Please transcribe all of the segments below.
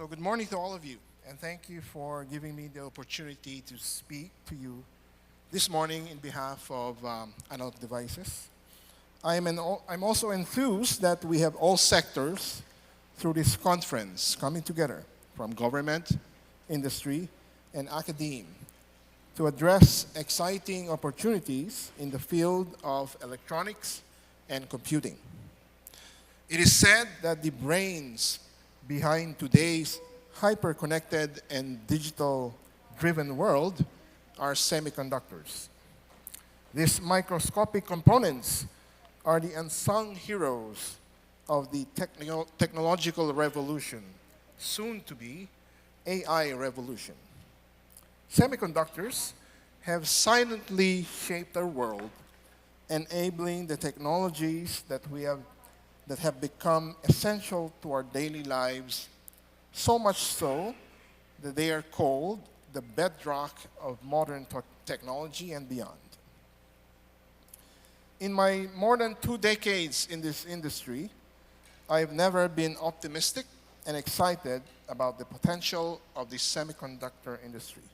So good morning to all of you, and thank you for giving me the opportunity to speak to you this morning in behalf of Analog Devices. I'm also enthused that we have all sectors through this conference coming together, from government, industry, and academia, to address exciting opportunities in the field of electronics and computing. It is said that the brains behind today's hyper-connected and digital-driven world are semiconductors. These microscopic components are the unsung heroes of the technological revolution, soon to be AI revolution. Semiconductors have silently shaped our world, enabling the technologies that have become essential to our daily lives, so much so that they are called the bedrock of modern technology and beyond. In my more than 2 decades in this industry, I've never been optimistic and excited about the potential of the semiconductor industry.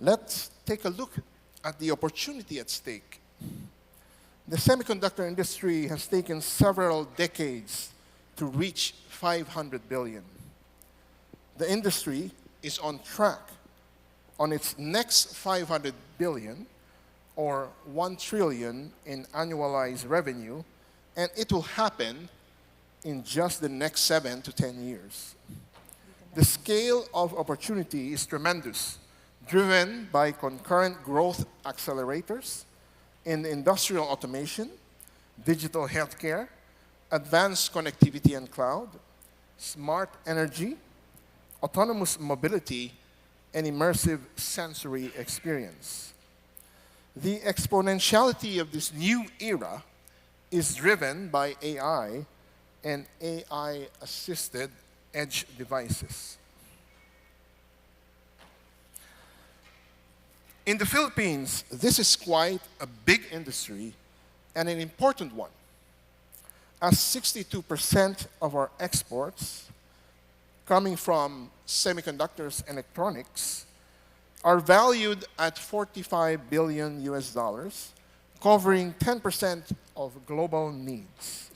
Let's take a look at the opportunity at stake. The semiconductor industry has taken several decades to reach 500 billion. The industry is on track on its next 500 billion, or 1 trillion in annualized revenue, and it will happen in just the next 7 to 10 years. The scale of opportunity is tremendous, driven by concurrent growth accelerators in industrial automation, digital healthcare, advanced connectivity and cloud, smart energy, autonomous mobility, and immersive sensory experience. The exponentiality of this new era is driven by AI and AI-assisted edge devices. In the Philippines, this is quite a big industry and an important one, as 62% of our exports coming from semiconductors and electronics are valued at 45 billion US dollars, covering 10% of global needs.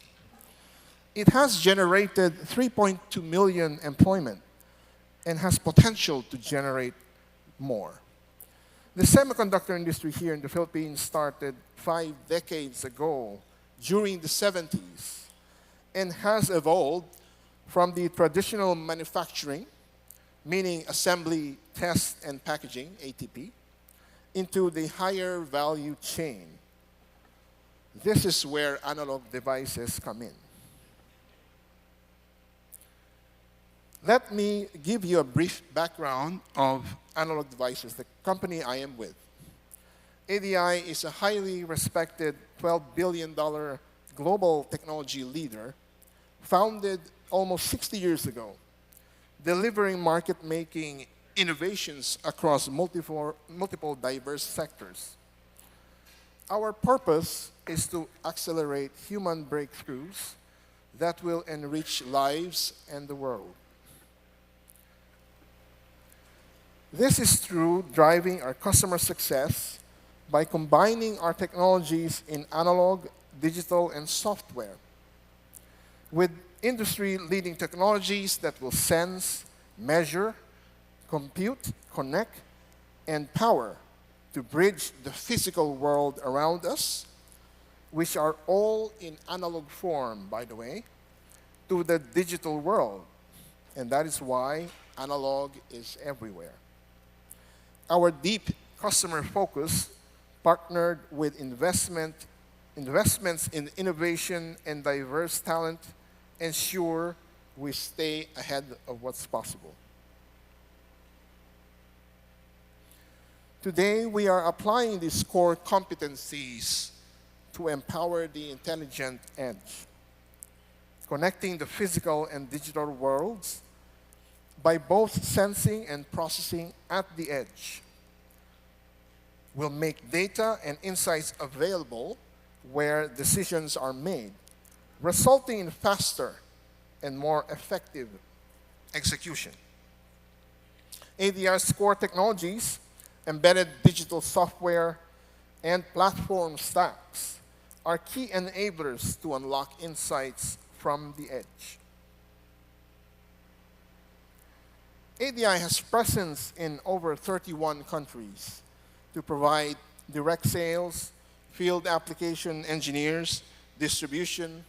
It has generated 3.2 million employment and has potential to generate more. The semiconductor industry here in the Philippines started 5 decades ago during the 70s and has evolved from the traditional manufacturing, meaning assembly, test, and packaging, ATP, into the higher value chain. This is where Analog Devices come in. Let me give you a brief background of Analog Devices, the company I am with. ADI is a highly respected $12 billion global technology leader, founded almost 60 years ago, delivering market-making innovations across multiple diverse sectors. Our purpose is to accelerate human breakthroughs that will enrich lives and the world. This is through driving our customer success by combining our technologies in analog, digital, and software with industry-leading technologies that will sense, measure, compute, connect, and power to bridge the physical world around us, which are all in analog form, by the way, to the digital world. And that is why analog is everywhere. Our deep customer focus, partnered with investments in innovation and diverse talent, ensure we stay ahead of what's possible. Today, we are applying these core competencies to empower the intelligent edge, connecting the physical and digital worlds by both sensing and processing at the edge. We'll make data and insights available where decisions are made, resulting in faster and more effective execution. ADI's core technologies, embedded digital software, and platform stacks are key enablers to unlock insights from the edge. ADI has presence in over 31 countries to provide direct sales, field application engineers, distribution,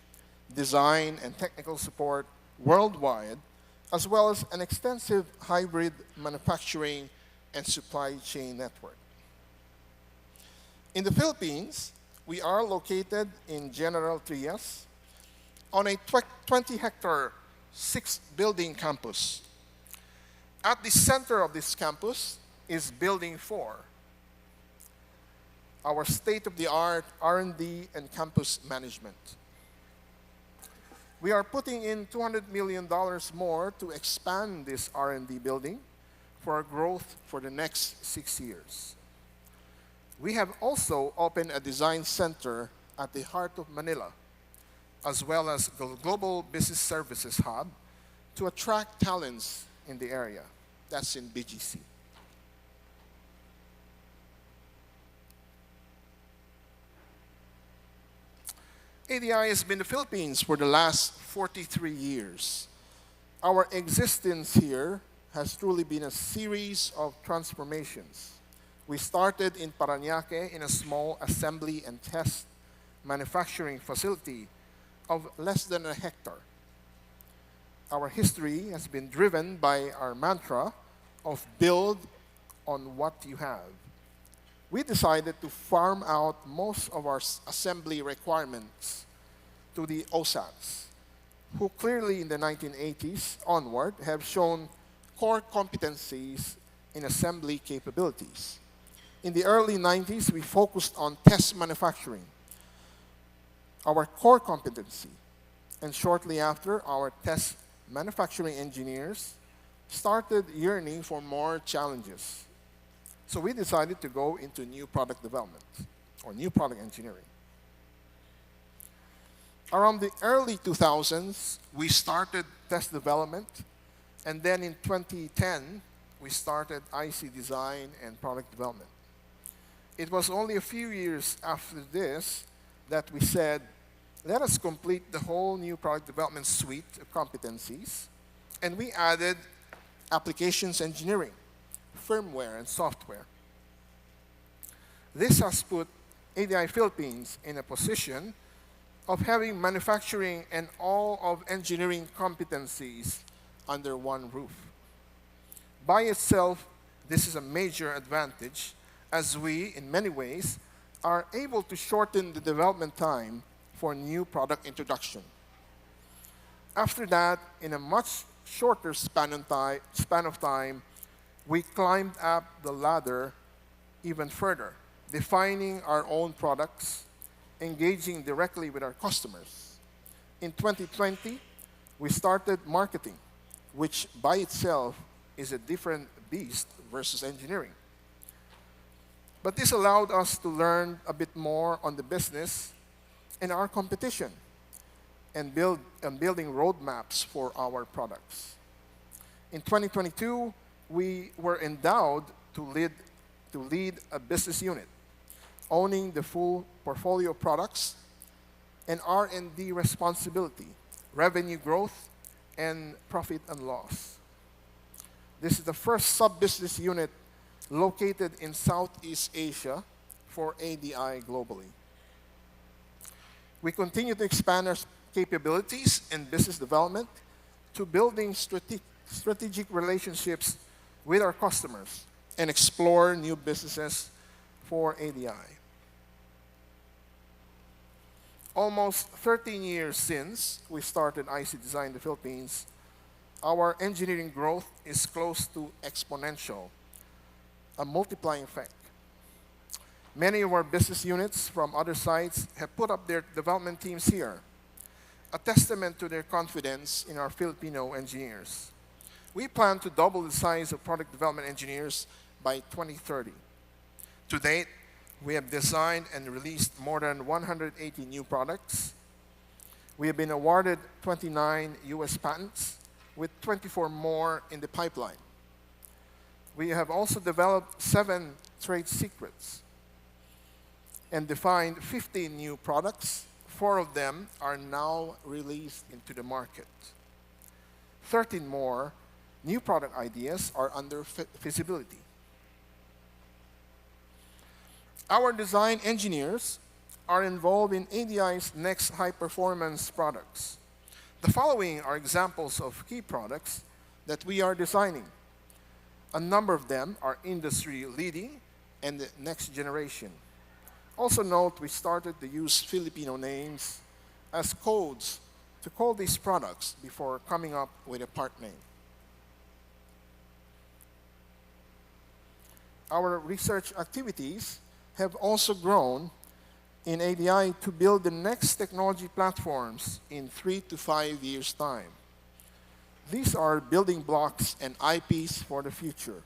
design, and technical support worldwide, as well as an extensive hybrid manufacturing and supply chain network. In the Philippines, we are located in General Trias on a 20-hectare, 6-building campus. At the center of this campus is Building 4, our state-of-the-art R&D and campus management. We are putting in $200 million more to expand this R&D building for our growth for the next 6 years. We have also opened a design center at the heart of Manila, as well as the Global Business Services Hub to attract talents in the area. That's in BGC. ADI has been in the Philippines for the last 43 years. Our existence here has truly been a series of transformations. We started in Parañaque in a small assembly and test manufacturing facility of less than a hectare. Our history has been driven by our mantra of build on what you have. We decided to farm out most of our assembly requirements to the OSATs, who clearly in the 1980s onward have shown core competencies in assembly capabilities. In the early 90s, we focused on test manufacturing, our core competency, and shortly after, our test manufacturing engineers started yearning for more challenges. So we decided to go into new product development or new product engineering. Around the early 2000s, we started test development, and then in 2010, we started IC design and product development. It was only a few years after this that we said, let us complete the whole new product development suite of competencies, and we added applications engineering, firmware, and software. This has put ADI Philippines in a position of having manufacturing and all of engineering competencies under one roof. By itself, this is a major advantage as we, in many ways, are able to shorten the development time for new product introduction. After that, in a much shorter span of time, we climbed up the ladder even further, defining our own products, engaging directly with our customers. In 2020, we started marketing, which by itself is a different beast versus engineering. But this allowed us to learn a bit more on the business and our competition and building roadmaps for our products. In 2022, we were endowed to lead a business unit, owning the full portfolio of products and R&D responsibility, revenue growth, and profit and loss. This is the first sub-business unit located in Southeast Asia for ADI globally. We continue to expand our capabilities in business development to building strategic relationships with our customers and explore new businesses for ADI. Almost 13 years since we started IC Design in the Philippines, our engineering growth is close to exponential, a multiplying effect. Many of our business units from other sites have put up their development teams here, a testament to their confidence in our Filipino engineers. We plan to double the size of product development engineers by 2030. To date, We have designed and released more than 180 new products. We have been awarded 29 US patents, with 24 more in the pipeline. We have also developed 7 trade secrets and defined 15 new products. 4 of them are now released into the market. 13 more new product ideas are under feasibility. Our design engineers are involved in ADI's next high-performance products. The following are examples of key products that we are designing. A number of them are industry-leading and the next generation. Also note, we started to use Filipino names as codes to call these products before coming up with a part name. Our research activities have also grown in ADI to build the next technology platforms in 3 to 5 years' time. These are building blocks and IPs for the future.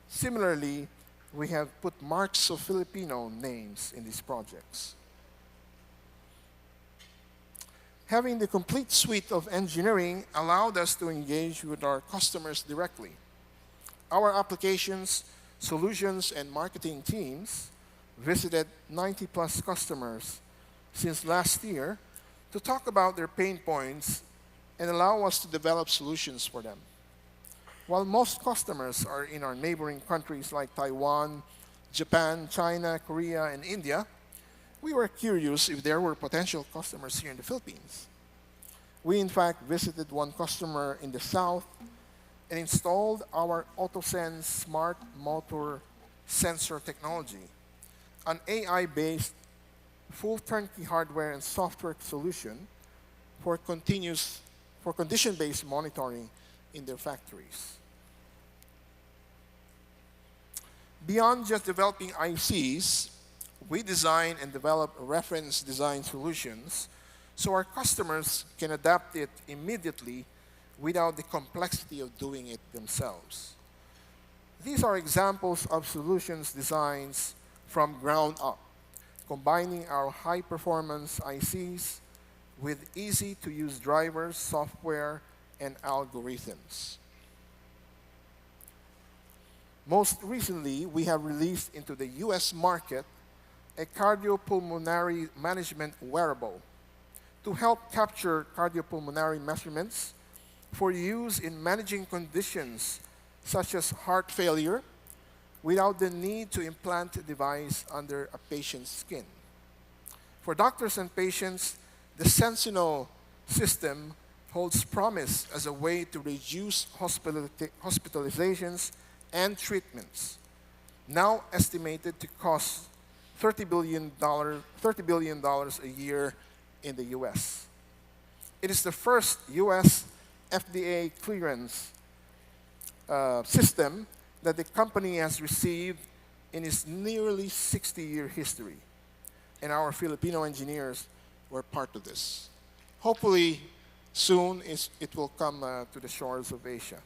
Similarly, we have put marks of Filipino names in these projects. Having the complete suite of engineering allowed us to engage with our customers directly. Our applications, solutions, and marketing teams visited 90+ customers since last year to talk about their pain points and allow us to develop solutions for them. While most customers are in our neighboring countries like Taiwan, Japan, China, Korea, and India, we were curious if there were potential customers here in the Philippines. We in fact visited one customer in the south and installed our AutoSense smart motor sensor technology, an AI-based full turnkey hardware and software solution for condition-based monitoring in their factories. Beyond just developing ICs, we design and develop reference design solutions so our customers can adapt it immediately without the complexity of doing it themselves. These are examples of solutions designs from ground up, combining our high-performance ICs with easy-to-use drivers, software, and algorithms. Most recently, we have released into the US market a cardiopulmonary management wearable to help capture cardiopulmonary measurements for use in managing conditions such as heart failure without the need to implant a device under a patient's skin. For doctors and patients, the Sentinel system holds promise as a way to reduce hospitalizations and treatments, now estimated to cost $30 billion a year in the US. It is the first US FDA clearance system that the company has received in its nearly 60-year history, and our Filipino engineers were part of this. Hopefully, soon it will come to the shores of Asia.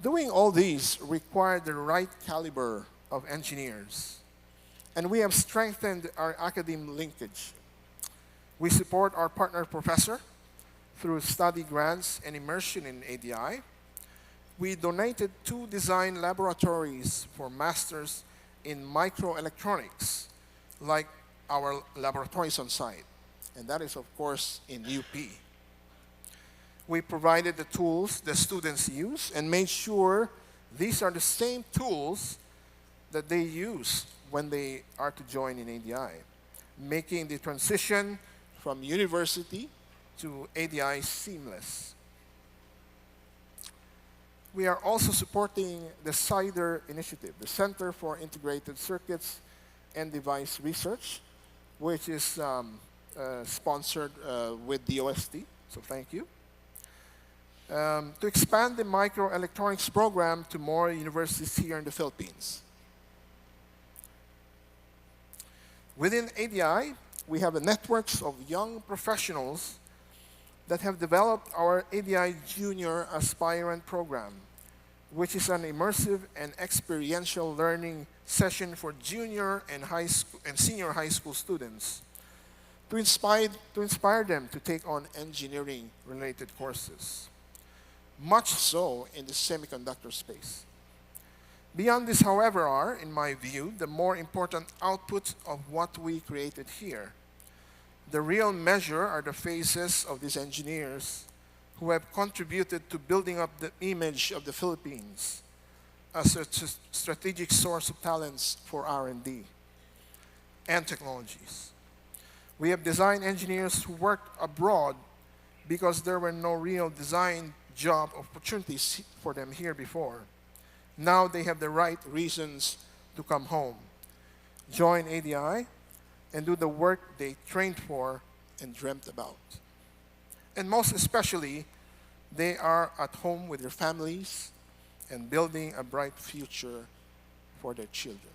Doing all these required the right caliber of engineers, and we have strengthened our academic linkage. We support our partner professor through study grants and immersion in ADI. We donated 2 design laboratories for masters in microelectronics, like our laboratories on site, and that is, of course, in UP. We provided the tools the students use and made sure these are the same tools that they use when they are to join in ADI, making the transition from university to ADI seamless. We are also supporting the CIDER initiative, the Center for Integrated Circuits and Device Research, which is sponsored with DOST, so thank you. To expand the microelectronics program to more universities here in the Philippines. Within ADI, we have networks of young professionals that have developed our ADI Junior Aspirant Program, which is an immersive and experiential learning session for junior and senior high school students to inspire them to take on engineering-related courses, much so in the semiconductor space. Beyond this, however, are, in my view, the more important outputs of what we created here. The real measure are the faces of these engineers who have contributed to building up the image of the Philippines as a strategic source of talents for R&D and technologies. We have design engineers who worked abroad because there were no real design job opportunities for them here before. Now they have the right reasons to come home, join ADI, and do the work they trained for and dreamt about. And most especially, they are at home with their families and building a bright future for their children.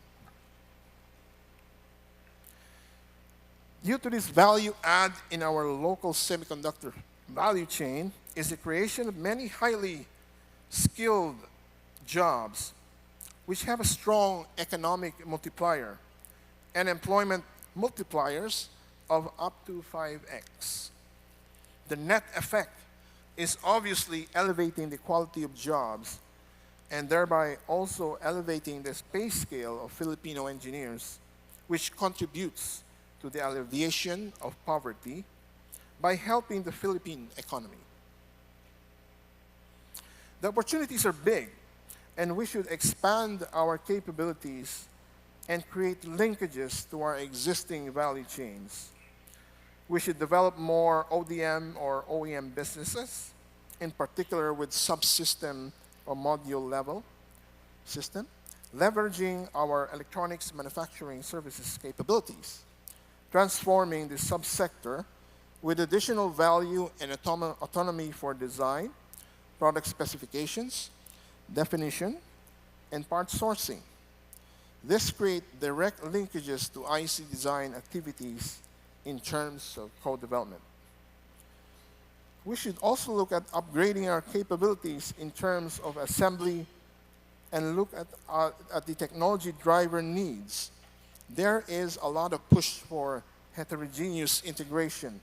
Due to this value add in our local semiconductor value chain is the creation of many highly skilled jobs which have a strong economic multiplier and employment multipliers of up to 5x. The net effect is obviously elevating the quality of jobs and thereby also elevating the pay scale of Filipino engineers, which contributes to the alleviation of poverty by helping the Philippine economy. The opportunities are big, and we should expand our capabilities and create linkages to our existing value chains. We should develop more ODM or OEM businesses, in particular with subsystem or module level system, leveraging our electronics manufacturing services capabilities, transforming the subsector with additional value and autonomy for design, product specifications, definition, and part sourcing. This creates direct linkages to IC design activities in terms of code development. We should also look at upgrading our capabilities in terms of assembly and look at the technology driver needs. There is a lot of push for heterogeneous integration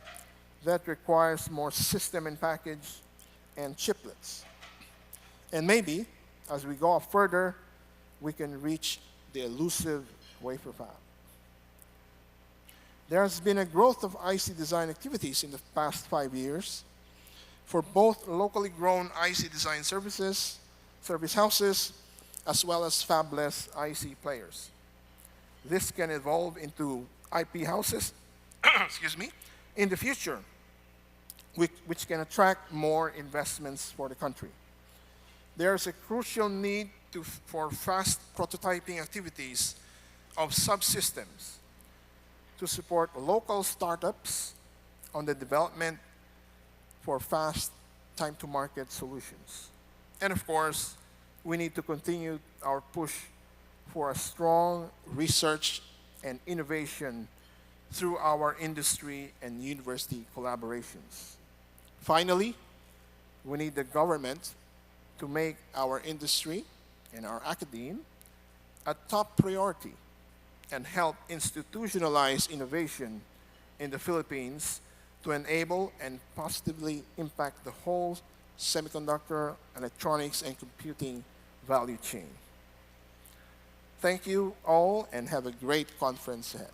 that requires more system and package and chiplets. And maybe, as we go further, we can reach the elusive wafer fab. There has been a growth of IC design activities in the past 5 years for both locally grown IC design service houses, as well as fabless IC players. This can evolve into IP houses excuse me, in the future, which can attract more investments for the country. There's a crucial need for fast prototyping activities of subsystems to support local startups on the development for fast time-to-market solutions. And of course, we need to continue our push for a strong research and innovation through our industry and university collaborations. Finally, we need the government to make our industry and our academe a top priority and help institutionalize innovation in the Philippines to enable and positively impact the whole semiconductor, electronics, and computing value chain. Thank you all, and have a great conference ahead.